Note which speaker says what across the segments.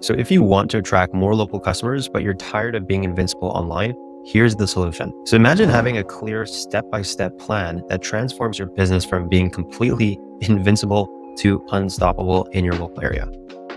Speaker 1: So if you want to attract more local customers, but you're tired of being invincible online, here's the solution. So imagine having a clear step-by-step plan that transforms your business from being completely invincible to unstoppable in your local area.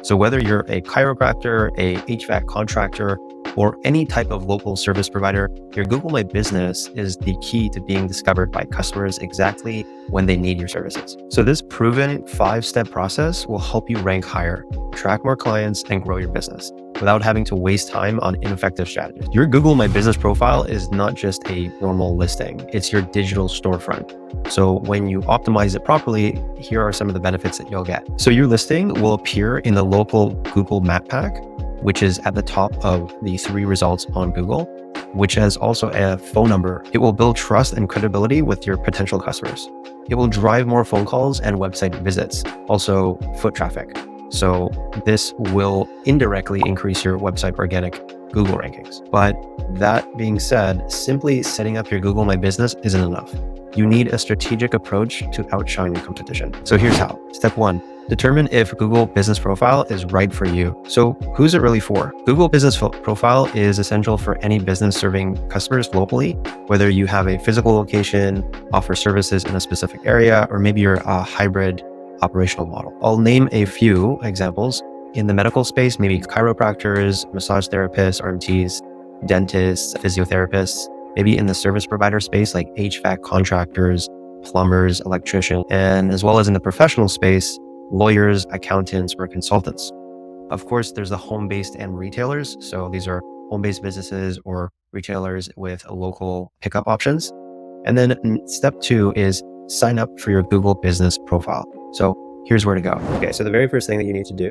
Speaker 1: So whether you're a chiropractor, a HVAC contractor, or any type of local service provider, your Google My Business is the key to being discovered by customers exactly when they need your services. So this proven 5-step process will help you rank higher, attract more clients, and grow your business without having to waste time on ineffective strategies. Your Google My Business profile is not just a normal listing, it's your digital storefront. So when you optimize it properly, here are some of the benefits that you'll get. So your listing will appear in the local Google Map pack, which is at the top of the 3 results on Google, which has also a phone number. It will build trust and credibility with your potential customers. It will drive more phone calls and website visits, also foot traffic. So this will indirectly increase your website organic Google rankings. But that being said, simply setting up your Google My Business isn't enough. You need a strategic approach to outshine your competition. So here's how. Step 1, determine if Google Business Profile is right for you. So who's it really for? Google Business Profile is essential for any business serving customers locally, whether you have a physical location, offer services in a specific area, or maybe you're a hybrid operational model. I'll name a few examples. In the medical space, maybe chiropractors, massage therapists, RMTs, dentists, physiotherapists. Maybe in the service provider space, like HVAC contractors, plumbers, electricians, and as well as in the professional space, lawyers, accountants, or consultants. Of course, there's the home-based and retailers. So these are home-based businesses or retailers with local pickup options. And then step 2 is sign up for your Google Business Profile. So here's where to go. Okay, so the very first thing that you need to do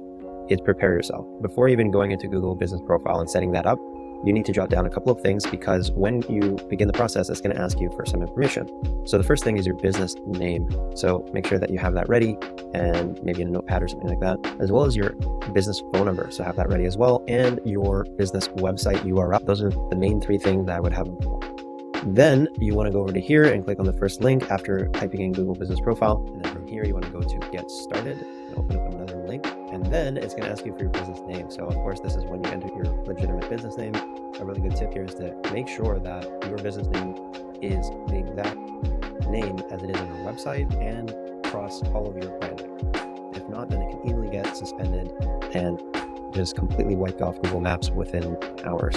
Speaker 1: is prepare yourself. Before even going into Google Business Profile and setting that up, you need to jot down a couple of things because when you begin the process, it's going to ask you for some information. So the first thing is your business name. So make sure that you have that ready and maybe in a notepad or something like that, as well as your business phone number. So have that ready as well. And your business website URL. Those are the main 3 things that I would have. Then you want to go over to here and click on the first link after typing in Google Business Profile. And then from here, you want to go to Get Started and open up another link. And then it's going to ask you for your business name. So of course, this is when you enter your legitimate business name. A really good tip here is to make sure that your business name is the exact name as it is on your website and across all of your branding. If not, then it can easily get suspended and just completely wiped off Google Maps within hours.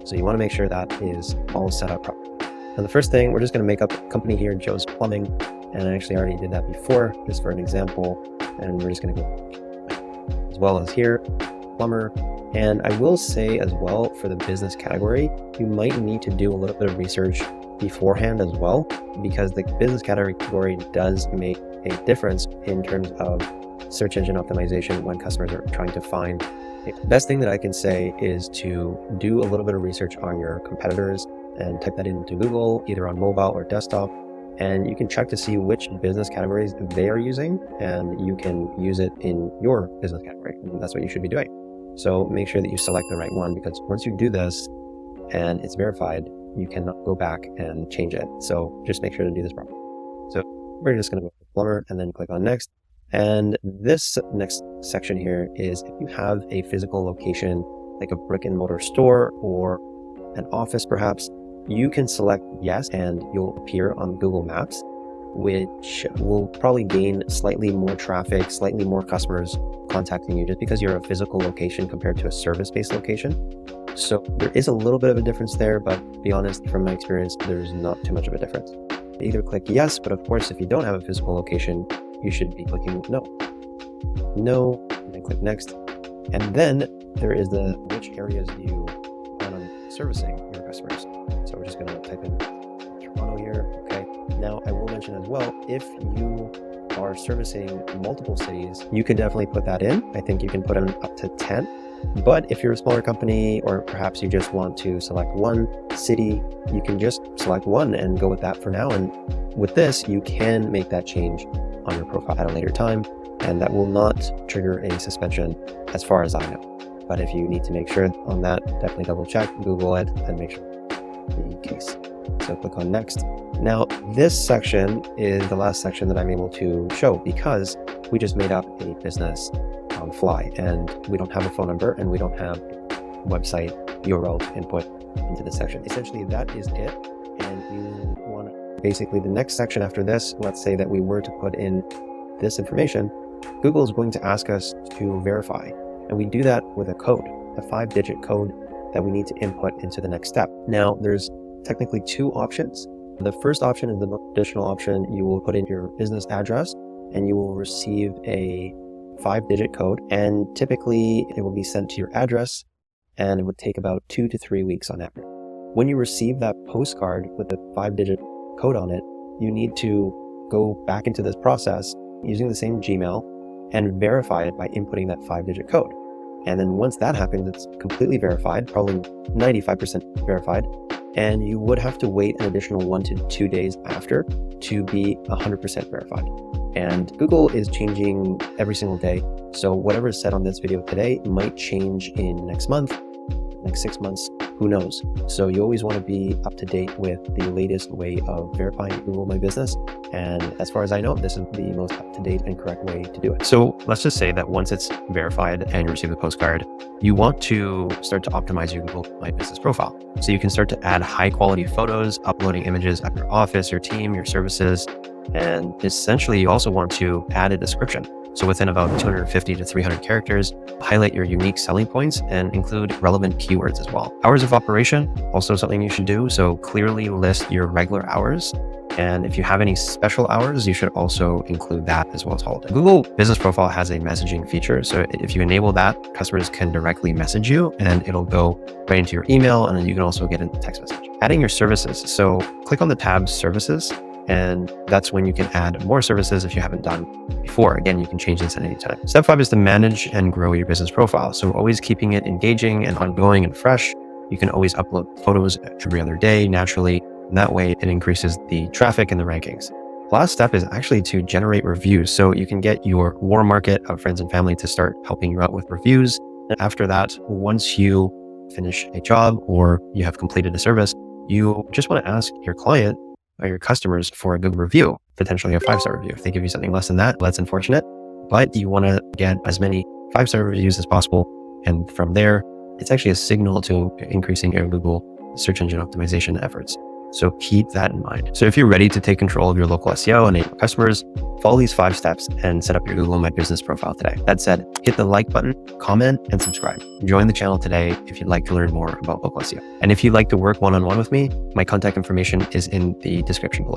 Speaker 1: So you want to make sure that is all set up properly. Now the first thing, we're just going to make up a company here, Joe's Plumbing. And I actually already did that before, just for an example. And we're just going to go as well as here, plumber. And I will say as well, for the business category, you might need to do a little bit of research beforehand as well, because the business category does make a difference in terms of search engine optimization when customers are trying to find. The best thing that I can say is to do a little bit of research on your competitors and type that into Google, either on mobile or desktop. And you can check to see which business categories they are using, and you can use it in your business category. And that's what you should be doing. So make sure that you select the right one, because once you do this and it's verified, you cannot go back and change it. So just make sure to do this properly. So we're just going to go to plumber and then click on next. And this next section here is if you have a physical location, like a brick and mortar store or an office perhaps, you can select yes, and you'll appear on Google Maps, which will probably gain slightly more traffic, slightly more customers contacting you just because you're a physical location compared to a service-based location. So there is a little bit of a difference there, but to be honest, from my experience, there's not too much of a difference. Either click yes, but of course, if you don't have a physical location, you should be clicking no. No, and then click next. And then there is the which areas do you plan on servicing your customers. So we're just going to type in Toronto here. Okay. Now I will mention as well, if you are servicing multiple cities, you can definitely put that in. I think you can put in up to 10. But if you're a smaller company, or perhaps you just want to select one city, you can just select one and go with that for now. And with this, you can make that change on your profile at a later time, and that will not trigger a suspension as far as I know. But if you need to make sure on that, definitely double check, Google it, and make sure the case. So click on next. Now, this section is the last section that I'm able to show because we just made up a business on the fly, and we don't have a phone number and we don't have website URL to input into the section. Essentially, that is it. And you want to basically the next section after this, let's say that we were to put in this information, Google is going to ask us to verify. And we do that with a code, a 5-digit code that we need to input into the next step. Now, there's technically 2 options. The first option is the traditional option. You will put in your business address and you will receive a 5-digit code, and typically it will be sent to your address, and it would take about 2 to 3 weeks on average. When you receive that postcard with the 5-digit code on it, you need to go back into this process using the same Gmail and verify it by inputting that 5-digit code. And then once that happens, it's completely verified, probably 95% verified, and you would have to wait an additional 1 to 2 days after to be 100% verified. And Google is changing every single day. So whatever is said on this video today might change in next month, next 6 months, who knows? So you always want to be up to date with the latest way of verifying Google My Business. And as far as I know, this is the most up-to-date and correct way to do it. So let's just say that once it's verified and you receive the postcard, you want to start to optimize your Google My Business profile. So you can start to add high quality photos, uploading images of your office, your team, your services. And essentially you also want to add a description. So within about 250 to 300 characters, highlight your unique selling points and include relevant keywords as well. Hours of operation, also something you should do. So clearly list your regular hours. And if you have any special hours, you should also include that as well as holiday. Google Business Profile has a messaging feature. So if you enable that, customers can directly message you and it'll go right into your email, and then you can also get a text message. Adding your services. So click on the tab Services, and that's when you can add more services if you haven't done before. Again, you can change this at any time. Step 5 is to manage and grow your business profile. So always keeping it engaging and ongoing and fresh. You can always upload photos every other day naturally. And that way it increases the traffic and the rankings. The last step is actually to generate reviews. So you can get your warm market of friends and family to start helping you out with reviews. And after that, once you finish a job or you have completed a service, you just want to ask your client or your customers for a good review, potentially a 5-star review. If they give you something less than that, that's unfortunate, but you want to get as many 5-star reviews as possible. And from there, it's actually a signal to increasing your Google search engine optimization efforts. So keep that in mind. So if you're ready to take control of your local SEO and your customers, follow these 5 steps and set up your Google My Business profile today. That said, hit the like button, comment, and subscribe. Join the channel today if you'd like to learn more about local SEO. And if you'd like to work one-on-one with me, my contact information is in the description below.